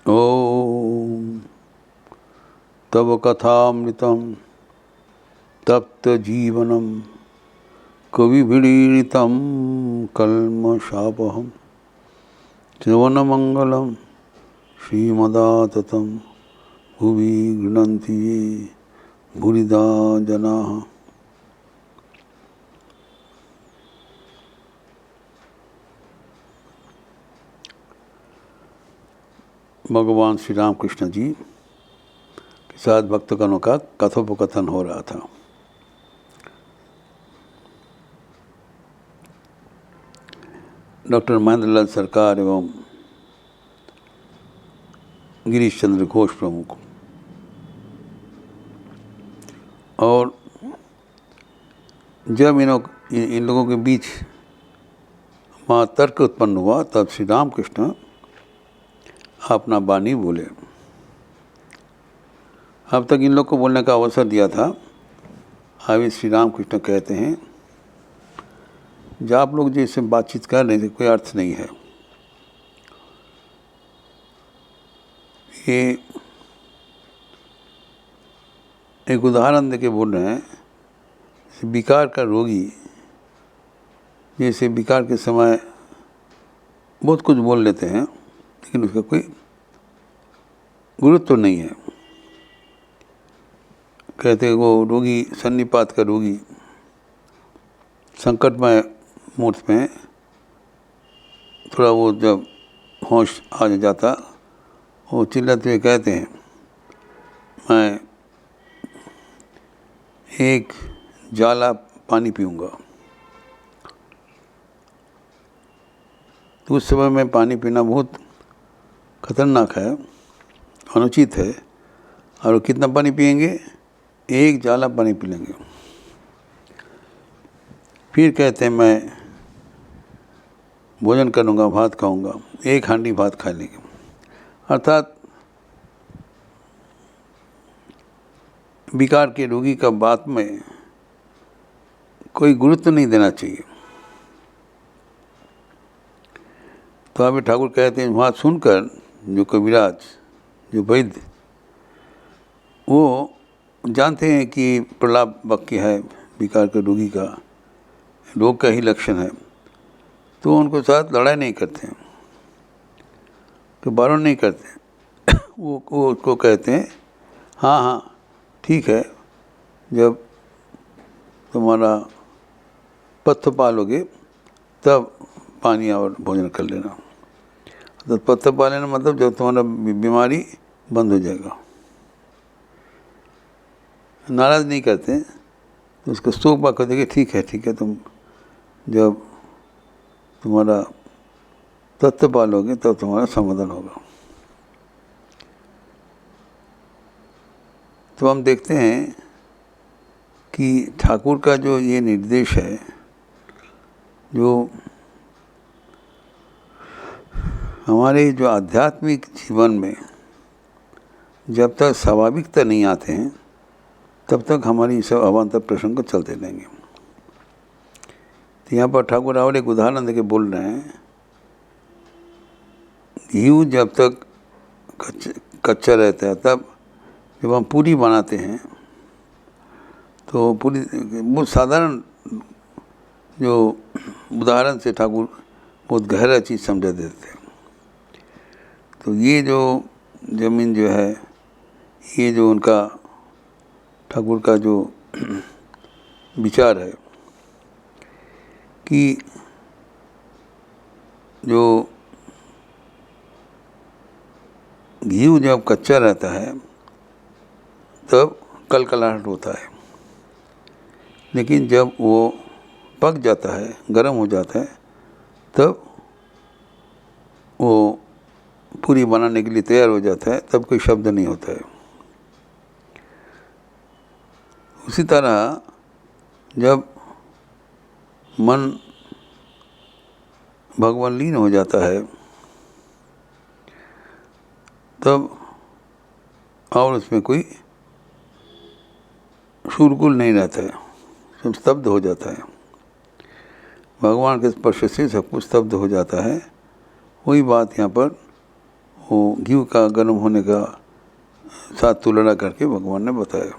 ओम तव कथामृतं तप्तजीवनं कविभिरीडितं कल्मषापहं श्रवणमंगलं श्रीमदाततं भुवि गृह्णन्ति ये भूरिदा जनाः। भगवान श्री राम कृष्ण जी के साथ भक्तगणों का कथोपकथन हो रहा था। डॉक्टर महेंद्र लाल सरकार एवं गिरीश चंद्र घोष प्रमुख और जब इन लोगों के बीच वहाँ तर्क उत्पन्न हुआ तब श्री राम कृष्ण अपना वाणी बोले। अब तक इन लोग को बोलने का अवसर दिया था। अभी श्री राम कृष्ण कहते हैं जब आप लोग जैसे बातचीत कर रहे थे कोई अर्थ नहीं है। ये एक उदाहरण देके बोल रहे हैं, विकार का रोगी जैसे विकार के समय बहुत कुछ बोल लेते हैं लेकिन उसका कोई गुरुत्व तो नहीं है। कहते हैं वो रोगी, सन्निपात का रोगी संकटमय मुहूर्त में थोड़ा वो जब होश आ जाता वो चिल्लाते हुए कहते हैं मैं एक जाला पानी पीऊँगा। तो उस समय में पानी पीना बहुत खतरनाक है, अनुचित है। और वो कितना पानी पिएंगे? एक जाला पानी पी लेंगे। फिर कहते हैं मैं भोजन करूँगा, भात खाऊँगा, एक हांडी भात खा लेंगे। अर्थात विकार के रोगी का बात में कोई गुरुत्व नहीं देना चाहिए। तो अभी ठाकुर कहते हैं वहाँ सुनकर जो कविराज, जो वैद्य, वो जानते हैं कि प्रलाप वाक्य है, विकार के रोगी का रोग का ही लक्षण है, तो उनको साथ लड़ाई नहीं करते हैं, तो बारण नहीं करते। वो उसको कहते हैं हाँ हाँ ठीक है, जब तुम्हारा पथ्य पालोगे तब पानी और भोजन कर लेना। तो पथ्य पा लेना मतलब जब तुम्हारा बीमारी बंद हो जाएगा। नाराज़ नहीं करते, तो उसको शोक बात करते कि ठीक है तुम जब तुम्हारा तत्व पालोगे तब तुम्हारा समाधान होगा। तो हम देखते हैं कि ठाकुर का जो ये निर्देश है, जो हमारे जो आध्यात्मिक जीवन में जब तक स्वाभाविकता नहीं आते हैं तब तक हमारी सब अवान्तर प्रसंग चलते रहेंगे। तो यहाँ पर ठाकुर और एक उदाहरण देके बोल रहे हैं, घी जब तक कच्चा रहता है तब जब हम पूरी बनाते हैं तो पूरी बहुत साधारण जो उदाहरण से ठाकुर बहुत गहरा चीज़ समझा देते हैं। तो ये जो ज़मीन जो है, ये जो उनका ठाकुर का जो विचार है कि जो घी जब कच्चा रहता है तब कलकलाहट होता है, लेकिन जब वो पक जाता है, गर्म हो जाता है, तब वो पूरी बनाने के लिए तैयार हो जाता है, तब कोई शब्द नहीं होता है। उसी तरह जब मन भगवान लीन हो जाता है तब और उसमें कोई शोरगुल नहीं रहता है, सब स्तब्ध हो जाता है। भगवान के स्पर्श से सब कुछ स्तब्ध हो जाता है। वही बात यहाँ पर वो घी का गर्म होने का साथ तुलना करके भगवान ने बताया।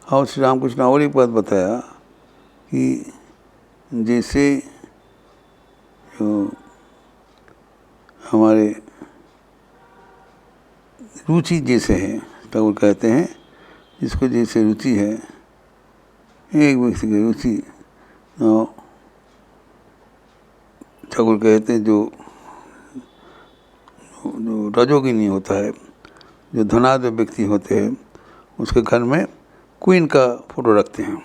और श्री रामकृष्ण ने और एक बात बताया कि जैसे हमारे रुचि जैसे है, ठाकुर कहते हैं जिसको जैसे रुचि है, एक व्यक्ति की रुचि ठाकुर कहते हैं जो रजोगिनी होता है, जो धनाढ्य व्यक्ति होते हैं, उसके घर में क्वीन का फोटो रखते हैं,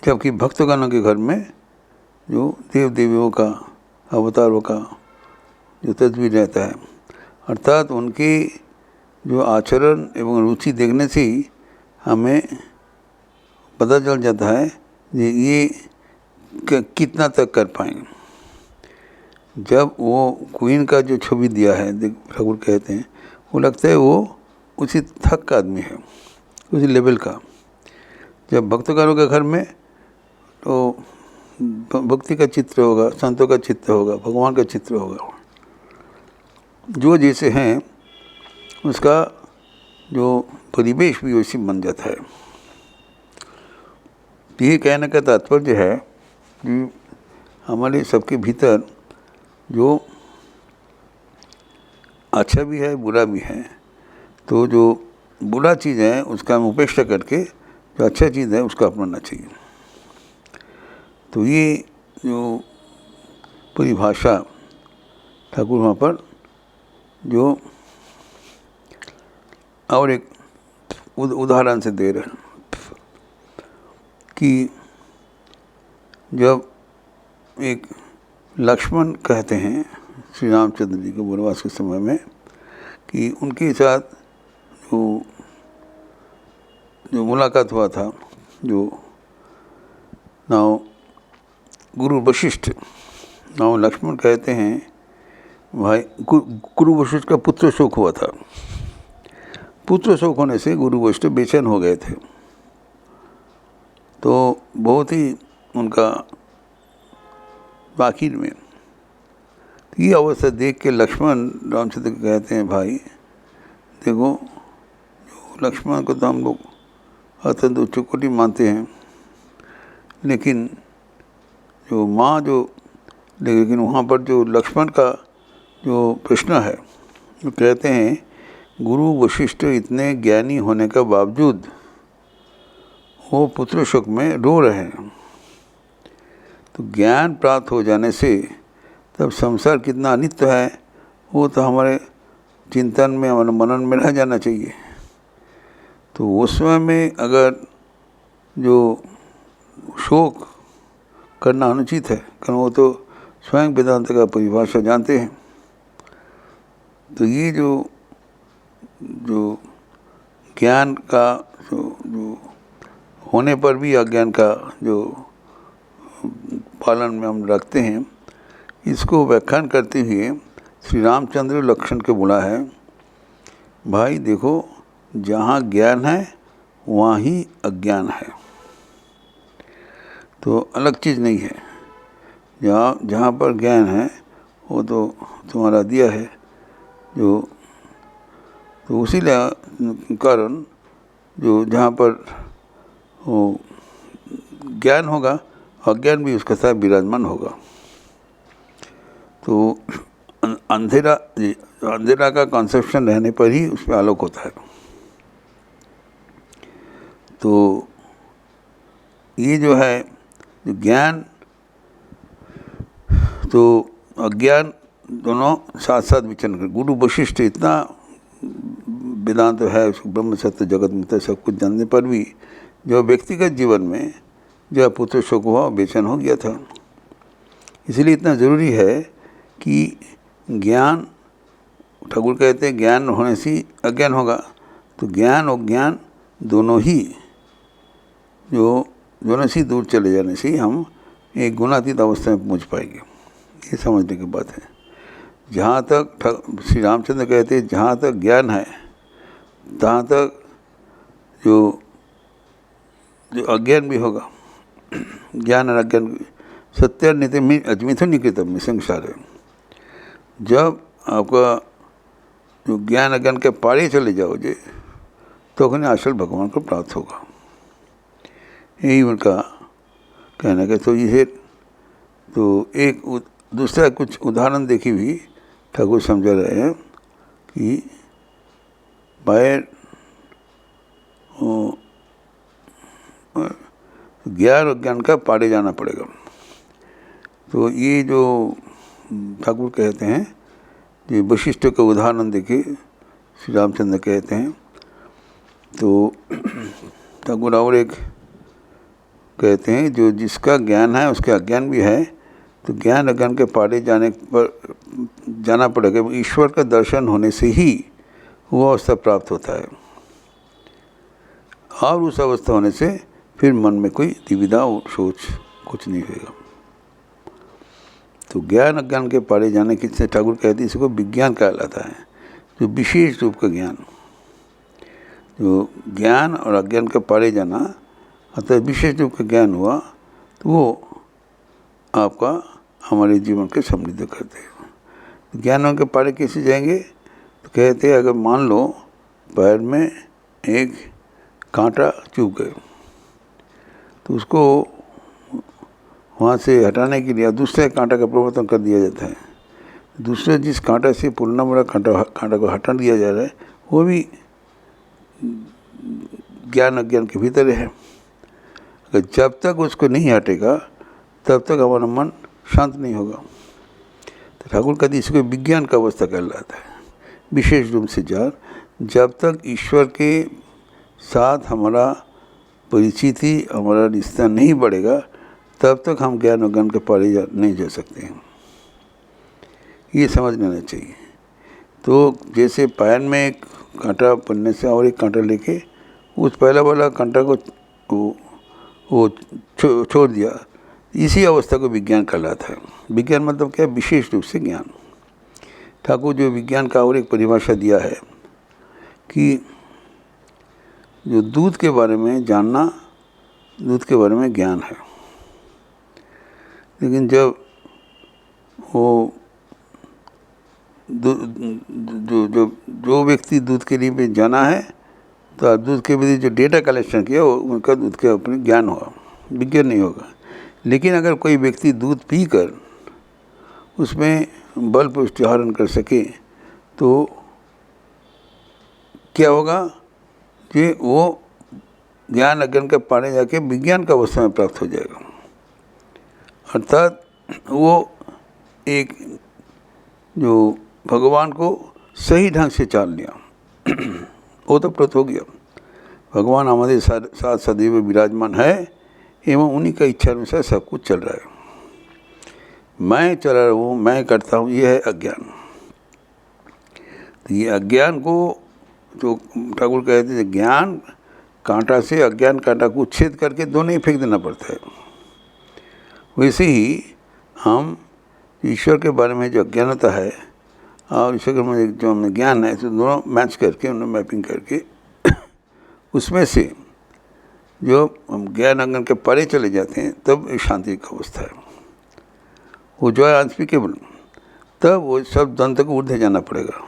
जबकि भक्तगणों के घर में जो देव देवियों का, अवतारों का जो तस्वीर रहता है, अर्थात उनके जो आचरण एवं रुचि देखने से ही हमें पता चल जाता है कि ये कितना तक कर पाएंगे। जब वो क्वीन का जो छवि दिया है, ठाकुर कहते हैं, वो लगता है वो उसी थक का आदमी है, उसी लेवल का। जब भक्तगणों के घर में तो भक्ति का चित्र होगा, संतों का चित्र होगा, भगवान का चित्र होगा, जो जैसे हैं उसका जो परिवेश भी वैसी बन जाता है। ये कहने का तात्पर्य है कि हमारे सबके भीतर जो अच्छा भी है, बुरा भी है, तो जो बुरा चीज़ है उसका हम उपेक्षा करके जो अच्छा चीज़ है उसका अपनाना चाहिए। तो ये जो परिभाषा ठाकुर वहाँ पर जो और एक उदाहरण से दे रहे हैं कि जब एक लक्ष्मण कहते हैं श्री रामचंद्र जी के वनवास के समय में कि उनके साथ जो मुलाकात हुआ था, जो नाव गुरु वशिष्ठ, नाव लक्ष्मण कहते हैं भाई गुरु वशिष्ठ का पुत्र शोक हुआ था। पुत्र शोक होने से गुरु वशिष्ठ बेचैन हो गए थे, तो बहुत ही उनका आखिर में ये अवस्था देख के लक्ष्मण रामचंद्र को कहते हैं भाई देखो, जो लक्ष्मण को तो हम लोग अत्यंत उच्च कोटि मानते हैं, लेकिन जो माँ जो लेकिन वहाँ पर जो लक्ष्मण का जो प्रश्न है, वो कहते हैं गुरु वशिष्ठ इतने ज्ञानी होने का बावजूद वो पुत्र शोक में रो रहे हैं। तो ज्ञान प्राप्त हो जाने से तब संसार कितना अनित्य है वो तो हमारे चिंतन में, हमारे मनन में रह जाना चाहिए। तो उस समय में अगर जो शोक करना अनुचित है, कारण वो तो स्वयं वेदांत का परिभाषा जानते हैं। तो ये जो ज्ञान का जो होने पर भी अज्ञान का जो पालन में हम रखते हैं, इसको व्याख्यान करते हुए श्री रामचंद्र लक्ष्मण के बोला है भाई देखो, जहाँ ज्ञान है वहाँ ही अज्ञान है, तो अलग चीज़ नहीं है। जहाँ पर ज्ञान है वो तो तुम्हारा दिया है जो, तो उसी कारण जो जहाँ पर वो ज्ञान होगा, अज्ञान भी उसके साथ विराजमान होगा। तो अंधेरा का कॉन्सेप्शन रहने पर ही उसमें आलोक होता है। तो ये जो है जो ज्ञान तो अज्ञान दोनों साथ साथ विचरण कर, गुरु वशिष्ठ इतना वेदांत है, ब्रह्म सत्य जगत मिथ्या सब कुछ जानने पर भी जो व्यक्तिगत जीवन में जो पुत्र शोक हुआ बेचैन हो गया था। इसलिए इतना ज़रूरी है कि ज्ञान, ठाकुर कहते हैं ज्ञान होने से अज्ञान होगा, तो ज्ञान और ज्ञान दोनों से दूर चले जाने से हम एक गुणातीत अवस्था में पहुँच पाएंगे। ये समझने की बात है। जहाँ तक श्री रामचंद्र कहते हैं जहाँ तक ज्ञान है तहाँ तक जो अज्ञान भी होगा। ज्ञान और अज्ञान सत्य नीति में अजमिथुन निकृतम में संसार है। जब आपका जो ज्ञान अज्ञान के पारे चले जाओगे तो अपने असल भगवान को प्राप्त होगा। यही उनका कहना है। तो ये तो एक दूसरा कुछ उदाहरण देखी भी ठाकुर समझा रहे हैं कि बाहर ज्ञान और ज्ञान का पारे जाना पड़ेगा। तो ये जो ठाकुर कहते हैं, ये वशिष्ठ का उदाहरण देके श्री रामचंद्र कहते हैं। तो ठाकुर और एक कहते हैं, जो जिसका ज्ञान है उसका अज्ञान भी है, तो ज्ञान अज्ञान के पारे जाने पर जाना पड़ेगा। ईश्वर का दर्शन होने से ही वो अवस्था प्राप्त होता है, और उस अवस्था होने से फिर मन में कोई दुविधा और सोच कुछ नहीं होगा। तो ज्ञान अज्ञान के पारे जाने की ठाकुर कहते हैं, इसको विज्ञान कहलाता है। जो विशेष रूप का ज्ञान, जो ज्ञान और अज्ञान के पारे जाना अतः विशेष रूप का ज्ञान हुआ, तो वो आपका हमारे जीवन के समृद्ध करते हैं। ज्ञानों के पारे कैसे जाएंगे? तो कहते हैं, अगर मान लो पैर में एक कांटा चुभ गए, तो उसको वहाँ से हटाने के लिए दूसरे कांटा का प्रवर्तन कर दिया जाता है। दूसरे जिस कांटा से पुराना बड़ा कांटा को हटा दिया जा रहा है, वो भी ज्ञान अज्ञान के भीतर है। अगर जब तक उसको नहीं हटेगा तब तक हमारा मन शांत नहीं होगा। तो ठाकुर कहते इसको विज्ञान का अवस्था कहलाता है। विशेष रूप से जब तक ईश्वर के साथ हमारा परिचिति, हमारा रिश्ता नहीं बढ़ेगा, तब तक हम ज्ञान और ज्ञान के पारे नहीं जा सकते हैं। ये समझ लेना चाहिए। तो जैसे पैर में एक कांटा पड़ने से और एक कांटा लेके उस पहला वाला कांटा को वो छोड़ दिया, इसी अवस्था को विज्ञान कहलाता है। विज्ञान मतलब क्या? विशेष रूप से ज्ञान। ठाकुर जो विज्ञान का और एक परिभाषा दिया है कि जो दूध के बारे में जानना, दूध के बारे में ज्ञान है, लेकिन जब वो जो व्यक्ति दूध के लिए भी जाना है, तो दूध के लिए जो डेटा कलेक्शन किया वो उनका दूध के अपने ज्ञान होगा, विज्ञान नहीं होगा। लेकिन अगर कोई व्यक्ति दूध पीकर उसमें बल पुष्टि आहरण कर सके, तो क्या होगा कि वो ज्ञान अज्ञान के पाने जाके विज्ञान का अवस्था में प्राप्त हो जाएगा। अर्थात वो एक जो भगवान को सही ढंग से जान लिया, वो तो प्राप्त हो गया। भगवान हमारे साथ सदैव विराजमान है एवं उन्हीं का इच्छा अनुसार सब कुछ चल रहा है। मैं चल रहा हूँ, मैं करता हूँ, ये है अज्ञान। तो ये अज्ञान को तो ठाकुर कहते हैं, ज्ञान कांटा से अज्ञान कांटा को उच्छेद करके दोनों ही फेंक देना पड़ता है। वैसे ही हम ईश्वर के बारे में जो अज्ञानता है और ईश्वर के बारे में जो हमें ज्ञान है, तो दोनों मैच करके, उन्हें मैपिंग करके उसमें से जो हम ज्ञान अज्ञान के परे चले जाते हैं, तब शांति की अवस्था है। वो जो है अनस्पीकेबल, तब वो सब द्वंद्व को ऊर्ध्व जाना पड़ेगा।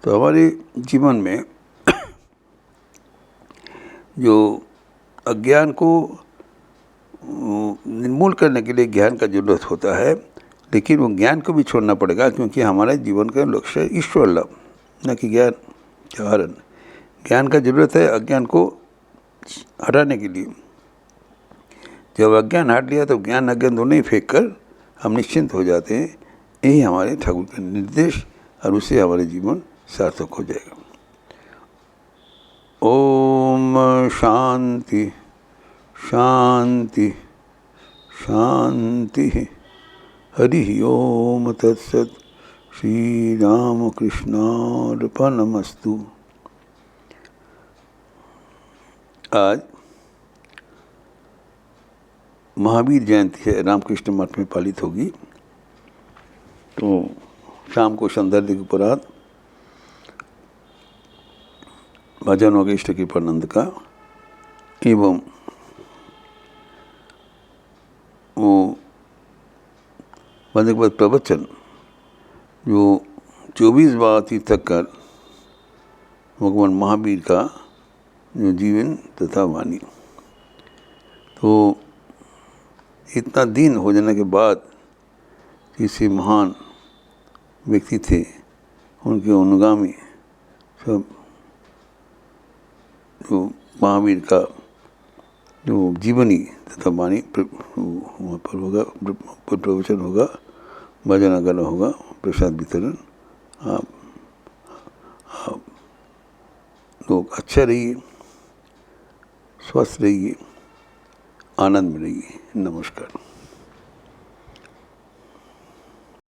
तो हमारे जीवन में जो अज्ञान को निर्मूल करने के लिए ज्ञान का जरूरत होता है, लेकिन वो ज्ञान को भी छोड़ना पड़ेगा, क्योंकि हमारे जीवन का लक्ष्य ईश्वर लाभ, न कि ज्ञान के हरण। ज्ञान का जरूरत है अज्ञान को हटाने के लिए। जब अज्ञान हट लिया तो ज्ञान अज्ञान दोनों ही फेंक कर हम निश्चिंत हो जाते हैं। यही हमारे ठाकुर का निर्देश, और उससे हमारे जीवन सार्थक हो जाएगा। ओम शांति शांति शांति। हरि ओम तत्सत। श्री राम कृष्णार्पणमस्तु। आज महावीर जयंती है, रामकृष्ण मठ में पालित होगी। तो शाम को सौंदर्य के उपरांत भजन होगा इष्ट कृपानंद का, एवं वो वंदे के बाद प्रवचन जो 24 बार तीर्थंकर भगवान महावीर का जो जीवन तथा वाणी, तो इतना दीन हो जाने के बाद किसी महान व्यक्ति थे, उनके अनुगामी सब जो महावीर का जो जीवनी तथा वाणी वहाँ पर होगा, प्रवचन होगा, भजन गाना होगा, प्रसाद वितरण। आप लोग अच्छा रहिए, स्वस्थ रहिए, आनंद में रहिए। नमस्कार।